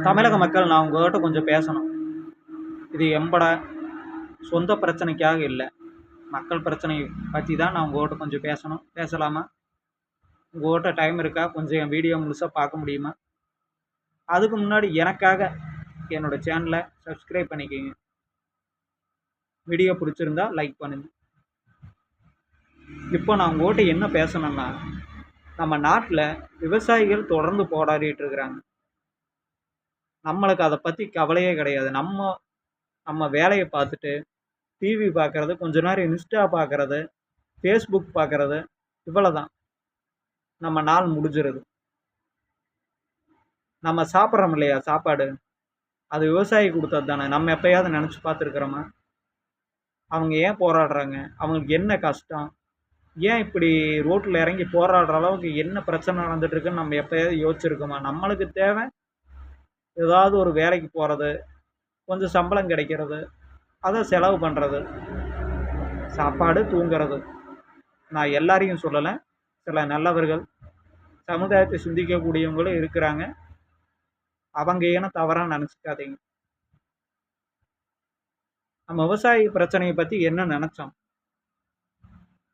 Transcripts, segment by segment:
தமிழக மக்கள், நான் உங்ககிட்ட கொஞ்சம் பேசணும். இது எம்பட சொந்த பிரச்சனைக்காக இல்லை, மக்கள் பிரச்சனை பற்றி தான் நான் உங்ககிட்ட கொஞ்சம் பேசணும். பேசலாமா? உங்ககிட்ட டைம் இருக்கா? கொஞ்சம் என் வீடியோ முழுசாக பார்க்க முடியுமா? அதுக்கு முன்னாடி எனக்காக என்னோட சேனலை சப்ஸ்கிரைப் பண்ணிக்கோங்க. வீடியோ பிடிச்சிருந்தா லைக் பண்ணுங்கள். இப்போ நான் உங்ககிட்ட என்ன பேசணும்னா, நம்ம நாட்டில் விவசாயிகள் தொடர்ந்து போராடிட்டு இருக்கிறாங்க. நம்மளுக்கு அதை பற்றி கவலையே கிடையாது. நம்ம வேலையை பார்த்துட்டு டிவி பார்க்குறது, கொஞ்ச நேரம் இன்ஸ்டா பார்க்குறது, ஃபேஸ்புக் பார்க்குறது, இவ்வளோ தான். நம்ம நாள் முடிஞ்சிருது. நம்ம சாப்பிட்றோம் இல்லையா சாப்பாடு, அது விவசாயி கொடுத்தது தானே. நம்ம எப்போயாவது நினச்சி பார்த்துருக்குறோமா? அவங்க ஏன் போராடுறாங்க? அவங்களுக்கு என்ன கஷ்டம்? ஏன் இப்படி ரோட்டில் இறங்கி போராடுற அளவுக்கு என்ன பிரச்சனை நடந்துட்டுருக்குன்னு நம்ம எப்போயாவது யோசிச்சிருக்கோமா? நம்மளுக்கு தேவை ஏதாவது ஒரு வேலைக்கு போகிறது, கொஞ்சம் சம்பளம் கிடைக்கிறது, அதை செலவு பண்ணுறது, சாப்பாடு, தூங்குறது. நான் எல்லாரையும் சொல்லலை, சில நல்லவர்கள், சமுதாயத்தை சிந்திக்கக்கூடியவங்களும் இருக்கிறாங்க. அவங்க ஏன்னா தவறாக நினச்சிக்காதீங்க. நம்ம விவசாய பிரச்சனையை பற்றி என்ன நினச்சோம்?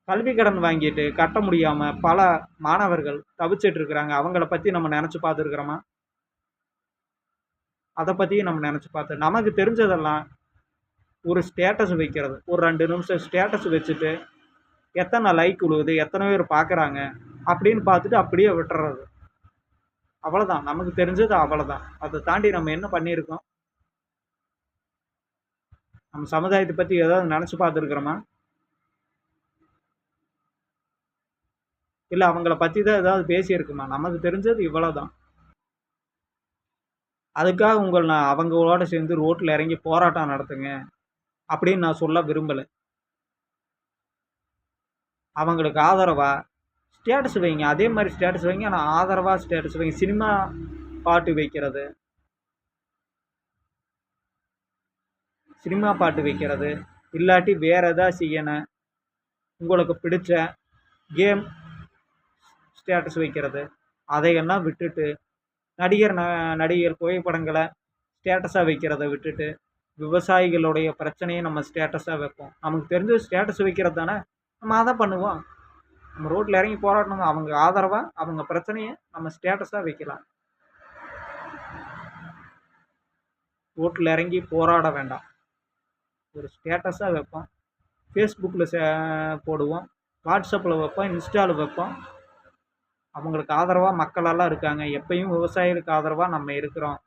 கல்வி கடன் வாங்கிட்டு கட்ட முடியாமல் பல மாணவர்கள் தவிச்சிட்டு இருக்கிறாங்க. அவங்கள பற்றி நம்ம நினச்சி பார்த்துருக்குறோமா? அதை பற்றியும் நம்ம நினச்சி பார்த்து, நமக்கு தெரிஞ்சதெல்லாம் ஒரு ஸ்டேட்டஸ் வைக்கிறது, ஒரு 2 நிமிஷம் ஸ்டேட்டஸ் வச்சுட்டு எத்தனை லைக் விழுவுது, எத்தனை பேர் பார்க்குறாங்க அப்படின்னு பார்த்துட்டு அப்படியே விட்டுறது. அவ்வளோதான், நமக்கு தெரிஞ்சது அவ்வளோதான். அதை தாண்டி நம்ம என்ன பண்ணியிருக்கோம்? நம்ம சமுதாயத்தை பற்றி ஏதாவது நினச்சி பார்த்துருக்குறோமா? இல்லை அவங்கள பற்றி தான் ஏதாவது பேசியிருக்குமா? நமக்கு தெரிஞ்சது இவ்வளோ தான். அதுக்காக நான் அவங்களோட சேர்ந்து ரோட்டில் இறங்கி போராட்டம் நடத்துங்க அப்படின்னு நான் சொல்ல விரும்பலை. அவங்களுக்கு ஆதரவா ஸ்டேட்டஸ் வைங்க, அதே மாதிரி ஸ்டேட்டஸ் வைங்க, ஆனால் ஆதரவாக ஸ்டேட்டஸ் வைங்க. சினிமா பாட்டு வைக்கிறது, இல்லாட்டி வேறு எதாவது செய்யணும், உங்களுக்கு பிடிச்ச கேம் ஸ்டேட்டஸ் வைக்கிறது, அதையெல்லாம் விட்டுட்டு நடிகர் புகைப்படங்களை ஸ்டேட்டஸாக வைக்கிறத விட்டுட்டு விவசாயிகளுடைய பிரச்சனையை நம்ம ஸ்டேட்டஸாக வைப்போம். நமக்கு தெரிஞ்ச ஸ்டேட்டஸ் வைக்கிறது தானே, நம்ம அதை பண்ணுவோம். நம்ம ரோட்டில் இறங்கி போராடணும், அவங்க ஆதரவாக அவங்க பிரச்சனையை நம்ம ஸ்டேட்டஸாக வைக்கலாம். ரோட்டில் இறங்கி போராட வேண்டாம், ஒரு ஸ்டேட்டஸாக வைப்போம். ஃபேஸ்புக்கில் போடுவோம், வாட்ஸ்அப்பில் வைப்போம், இன்ஸ்டாவில் வைப்போம். அவங்களுக்கு ஆதரவாக மக்களெல்லாம் இருக்காங்க. எப்பயும் விவசாயிகளுக்கு ஆதரவாக நம்ம இருக்கிறோம்.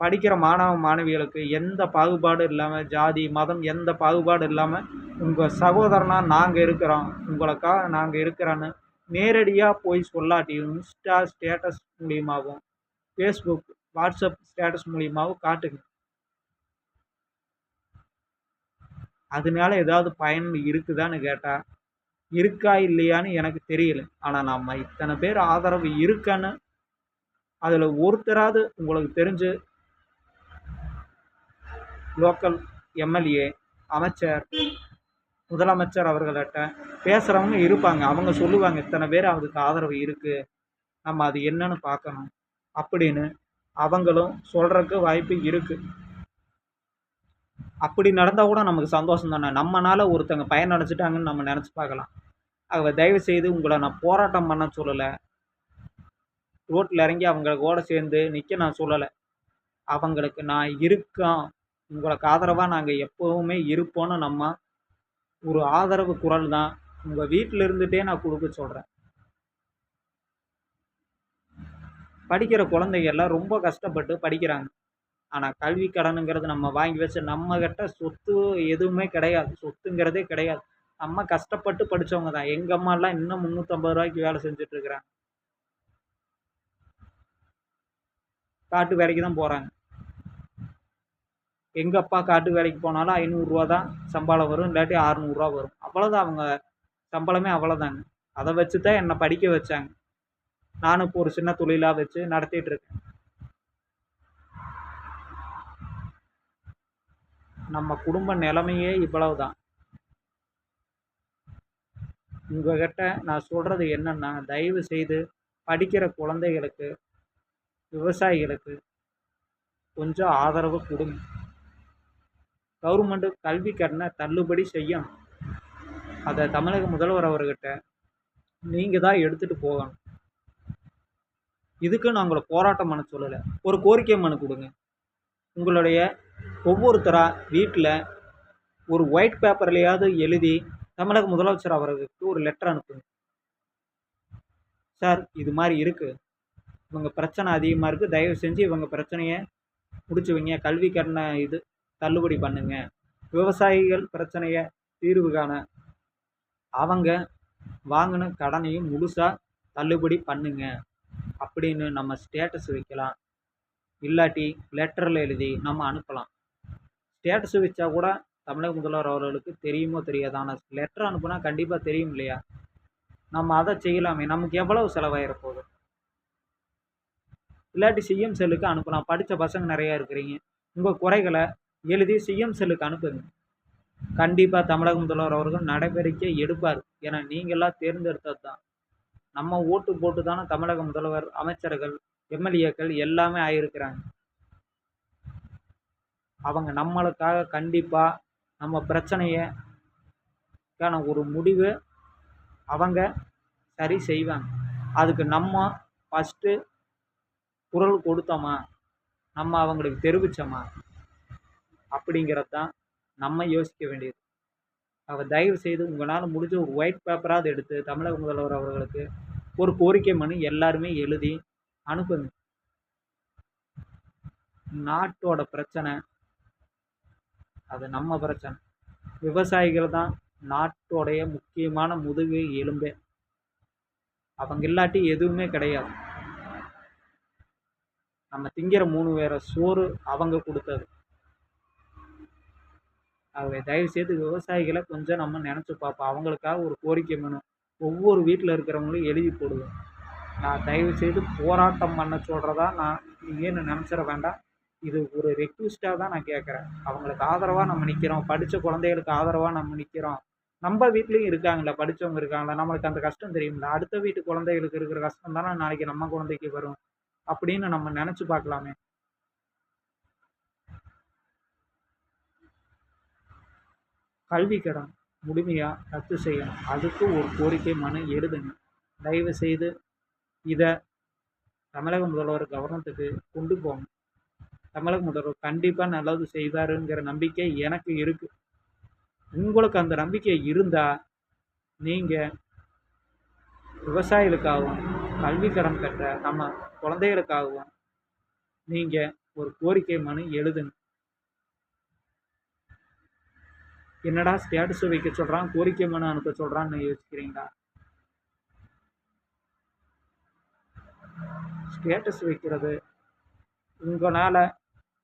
படிக்கிற மாணவ மாணவிகளுக்கு எந்த பாகுபாடு இல்லாமல், ஜாதி மதம் எந்த பாகுபாடு இல்லாமல் உங்கள் சகோதரனாக நாங்கள் இருக்கிறோம், உங்களுக்காக நாங்கள் இருக்கிறோன்னு நேரடியாக போய் சொல்லாட்டியும் இன்ஸ்டா ஸ்டேட்டஸ் மூலியமாகவும், ஃபேஸ்புக் வாட்ஸ்அப் ஸ்டேட்டஸ் மூலியமாகவும் காட்டுங்க. அதனால ஏதாவது பயன் இருக்குதான்னு கேட்டால், இருக்கா இல்லையான்னு எனக்கு தெரியல. ஆனால் நம்ம இத்தனை பேர் ஆதரவு இருக்கான்னு அதில் ஒருத்தராவது உங்களுக்கு தெரிஞ்சு லோக்கல் எம்எல்ஏ, அமைச்சர், முதலமைச்சர் அவர்கள்ட்ட பேசுகிறவங்க இருப்பாங்க. அவங்க சொல்லுவாங்க, இத்தனை பேர் அதுக்கு ஆதரவு இருக்குது, நம்ம அது என்னன்னு பார்க்கணும் அப்படின்னு அவங்களும் சொல்கிறதுக்கு வாய்ப்பு இருக்குது. அப்படி நடந்தால் கூட நமக்கு சந்தோஷம் தானே. நம்மனால ஒருத்தங்க பயனடைச்சிட்டாங்கன்னு நம்ம நினச்சி பார்க்கலாம். தயவு செய்து உங்களை நான் போராட்டம் பண்ண சொல்லலை, ரோட்டில் இறங்கி அவங்க கூட சேர்ந்து நிற்க நான் சொல்லலை. அவங்களுக்கு நான் இருக்கோம், உங்களுக்கு ஆதரவாக நாங்கள் எப்போவுமே இருப்போன்னு நம்ம ஒரு ஆதரவு குரல் தான் உங்கள் வீட்டில் இருந்துகிட்டே நான் கொடுக்க சொல்கிறேன். படிக்கிற குழந்தைங்க எல்லாம் ரொம்ப கஷ்டப்பட்டு படிக்கிறாங்க. ஆனால் கல்வி கடனுங்கிறது நம்ம வாங்கி வச்சு, நம்மக்கிட்ட சொத்து எதுவுமே கிடையாது, சொத்துங்கிறதே கிடையாது. நம்ம கஷ்டப்பட்டு படித்தவங்க தான். எங்கள் அம்மாலாம் இன்னும் 350 ரூபாய்க்கு வேலை செஞ்சுட்ருக்குறாங்க. காட்டு வேலைக்கு தான் போகிறாங்க. எங்கள் அப்பா காட்டு வேலைக்கு போனாலும் 500 ரூபா தான் சம்பளம் வரும், இல்லாட்டி 600 ரூபா வரும். அவ்வளோதான் அவங்க சம்பளமே, அவ்வளோதாங்க. அதை வச்சு தான் என்னை படிக்க வச்சாங்க. நானும் இப்போ ஒரு சின்ன தொழிலாக வச்சு நடத்திட்டு இருக்கேன். நம்ம குடும்ப நிலைமையே இவ்வளவு தான். உங்ககிட்ட நான் சொல்கிறது என்னென்னா, தயவு செய்து படிக்கிற குழந்தைகளுக்கு, விவசாயிகளுக்கு கொஞ்சம் ஆதரவு கொடுங்க. கவர்மெண்ட் கல்வி கடனை தள்ளுபடி செய்யும். அதை தமிழக முதல்வர் அவர்கிட்ட நீங்கள் தான் எடுத்துகிட்டு போகணும். இதுக்கு நான் உங்களை போராட்டம் பண்ண சொல்லலை, ஒரு கோரிக்கை மனு கொடுங்க. உங்களுடைய ஒவ்வொருத்தராக வீட்டில் ஒரு ஒயிட் பேப்பர்லையாவது எழுதி தமிழக முதலமைச்சர் அவர்களுக்கு ஒரு லெட்டர் அனுப்புங்க. சார், இது மாதிரி இருக்குது, இவங்க பிரச்சனை அதிகமாக இருக்குது, தயவு செஞ்சு இவங்க பிரச்சனையை முடிச்சு வைங்க, கல்வி கடனை இது தள்ளுபடி பண்ணுங்க, விவசாயிகள் பிரச்சனையை தீர்வு காண அவங்க வாங்கின கடனையும் முழுசாக தள்ளுபடி பண்ணுங்க அப்படின்னு நம்ம ஸ்டேட்டஸ் வைக்கலாம். இல்லாட்டி லெட்டரில் எழுதி நம்ம அனுப்பலாம். ஸ்டேட்டஸ் வச்சா கூட தமிழக முதல்வர் அவர்களுக்கு தெரியுமோ தெரியாது, ஆனால் லெட்டர் அனுப்புனா கண்டிப்பாக தெரியும் இல்லையா? நம்ம அதை செய்யலாமே, நமக்கு எவ்வளவு செலவாயிர போகுது? இல்லாட்டி சிஎம் செல்லுக்கு அனுப்பலாம். படித்த பசங்க நிறையா இருக்கிறீங்க, உங்கள் குறைகளை எழுதி சிஎம் செல்லுக்கு அனுப்புங்க. கண்டிப்பாக தமிழக முதல்வர் அவர்கள் நடவடிக்கை எடுப்பார். ஏன்னா நீங்களாம் தேர்ந்தெடுத்தது தான். நம்ம ஓட்டு போட்டு தானே தமிழக முதல்வர், அமைச்சர்கள், எம்எல்ஏக்கள் எல்லாமே ஆகியிருக்கிறாங்க. அவங்க நம்மளுக்காக கண்டிப்பாக நம்ம பிரச்சனைக்கான ஒரு முடிவு அவங்க சரி செய்வாங்க. அதுக்கு நம்ம ஃபஸ்ட்டு குரல் கொடுத்தோமா, நம்ம அவங்களுக்கு தெரிவித்தோமா அப்படிங்கிறது தான் நம்ம யோசிக்க வேண்டியது. அவர் தயவு செய்து உங்களால் முடிஞ்ச ஒரு ஒயிட் பேப்பராவது எடுத்து தமிழக முதல்வர் அவர்களுக்கு ஒரு கோரிக்கை மனு எல்லாருமே எழுதி அனுப்புங்க. நாட்டோட பிரச்சனை அது நம்ம பிரச்சனை. விவசாயிகள் தான் நாட்டோடைய முக்கியமான முதுகு எலும்பே. அவங்க இல்லாட்டி எதுவுமே கிடையாது. நம்ம திங்கிற 3 வேற சோறு அவங்க கொடுத்தது. ஆகவே தயவுசெய்து விவசாயிகளை கொஞ்சம் நம்ம நினச்சி பார்ப்போம். அவங்களுக்காக ஒரு கோரிக்கை மனு ஒவ்வொரு வீட்டில் இருக்கிறவங்களும் எழுதி போடுவேன். நான் தயவுசெய்து போராட்டம் பண்ண சொல்கிறதா நான் நீங்கன்னு நினச்சிட வேண்டாம். இது ஒரு ரெக்வெஸ்ட்டாக தான் நான் கேட்குறேன். அவங்களுக்கு ஆதரவாக நம்ம நிற்கிறோம், படித்த குழந்தைகளுக்கு ஆதரவாக நம்ம நிற்கிறோம். நம்ம வீட்லேயும் இருக்காங்களா, படித்தவங்க இருக்காங்களா, நம்மளுக்கு அந்த கஷ்டம் தெரியுங்களா? அடுத்த வீட்டு குழந்தைகளுக்கு இருக்கிற கஷ்டம் தானே நாளைக்கு நம்ம குழந்தைக்கு வரும் அப்படின்னு நம்ம நினச்சி பார்க்கலாமே. கல்வி கடன் முழுமையாக ரத்து செய்யணும். அதுக்கு ஒரு கோரிக்கை மனு எழுதுங்க. தயவு செய்து இதை தமிழக முதல்வர் கவர்னத்துக்கு கொண்டு போங்க. தமிழக முதல்வர் கண்டிப்பாக நல்லது செய்வாருங்கிற நம்பிக்கை எனக்கு இருக்குது. உங்களுக்கு அந்த நம்பிக்கை இருந்தால் நீங்கள் விவசாயிகளுக்காகவும் கல்வி கடன் கட்ட நம்ம குழந்தைகளுக்காகவும் நீங்கள் ஒரு கோரிக்கை மனு எழுதுங்க. என்னடா ஸ்டேட்டஸ் வைக்க சொல்கிறான், கோரிக்கை மனு அனுப்ப சொல்கிறான்னு யோசிக்கிறீங்களா? ஸ்டேட்டஸ் வைக்கிறது உங்களால்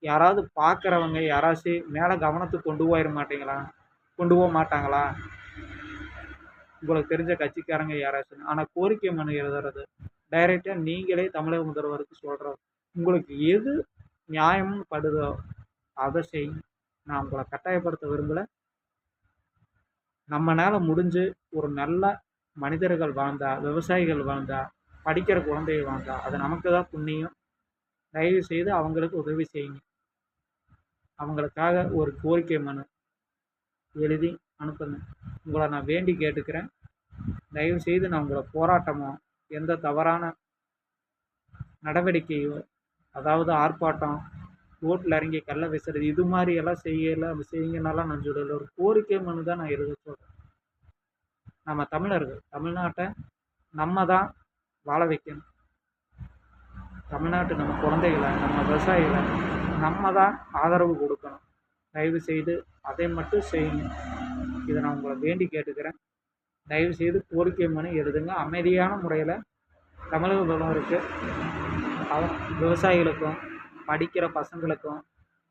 யாராவது பார்க்குறவங்க யாராச்சும் மேலே கவனத்துக்கு கொண்டு போக மாட்டாங்களா? உங்களுக்கு தெரிஞ்ச கட்சிக்காரங்க யாராச்சும். ஆனால் கோரிக்கை மனு எழுதுறது டைரெக்டாக நீங்களே தமிழக முதல்வருக்கு சொல்கிறது. உங்களுக்கு எது நியாயம்னு படுதோ அதை செய்யுங்க. நான் உங்களை கட்டாயப்படுத்த விரும்பலை. நம்மளால் முடிஞ்சு ஒரு நல்ல மனிதர்கள் வாழ்ந்தா, விவசாயிகள் வாழ்ந்தா, படிக்கிற குழந்தைகள் வாழ்ந்தா அது நமக்கு தான் புண்ணியம். தயவு செய்து அவங்களுக்கு உதவி செய்யுங்க. அவங்களுக்காக ஒரு கோரிக்கை மனு எழுதி அனுப்புங்க. உங்களை நான் வேண்டி கேட்டுக்கிறேன். தயவு செய்து நான் உங்களை போராட்டமோ எந்த தவறான நடவடிக்கையோ, அதாவது ஆர்ப்பாட்டம், ரோட்டில் இறங்கி கள்ள வீசுறது, இது மாதிரி எல்லாம் செய்யுங்கன்னாலாம் நான் சொல்லலை. ஒரு கோரிக்கை மனு தான் நான் எழுத சொல்கிறேன். நம்ம தமிழர்கள், தமிழ்நாட்டை நம்ம தான் வாழ வைக்கணும். தமிழ்நாட்டு நம்ம குழந்தைகளை, நம்ம விவசாயிகளை நம்ம தான் ஆதரவு கொடுக்கணும். தயவு செய்து அதை மட்டும் செய்யுங்க. இதை நான் உங்களை வேண்டி கேட்டுக்கிறேன். தயவு செய்து கோரிக்கை மனு எழுதுங்க. அமைதியான முறையில் தமிழக முதல்வருக்கு, விவசாயிகளுக்கும், படிக்கிற பசங்களுக்கும்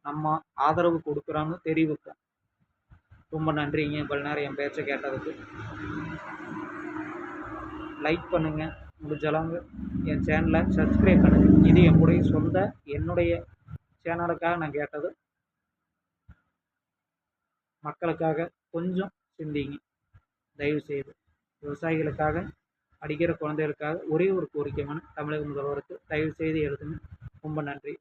நம்ம ஆதரவு கொடுக்குறோன்னு தெரிவிப்போம். ரொம்ப நன்றிங்க இவ்வளோ நேரம் என் பேச்சை கேட்டதுக்கு. லைக் பண்ணுங்கள், முடிஞ்சளவுங்க என் சேனலை சப்ஸ்கிரைப் பண்ணுங்கள். இது என்னுடைய சேனலுக்காக நான் கேட்டது. மக்களுக்காக கொஞ்சம் சிந்திங்க தயவுசெய்து. விவசாயிகளுக்காக, படிக்கிற குழந்தைகளுக்காக ஒரே ஒரு கோரிக்கை மனு தமிழக முதல்வருக்கு தயவு செய்து எழுதுங்க. ரொம்ப நன்றி.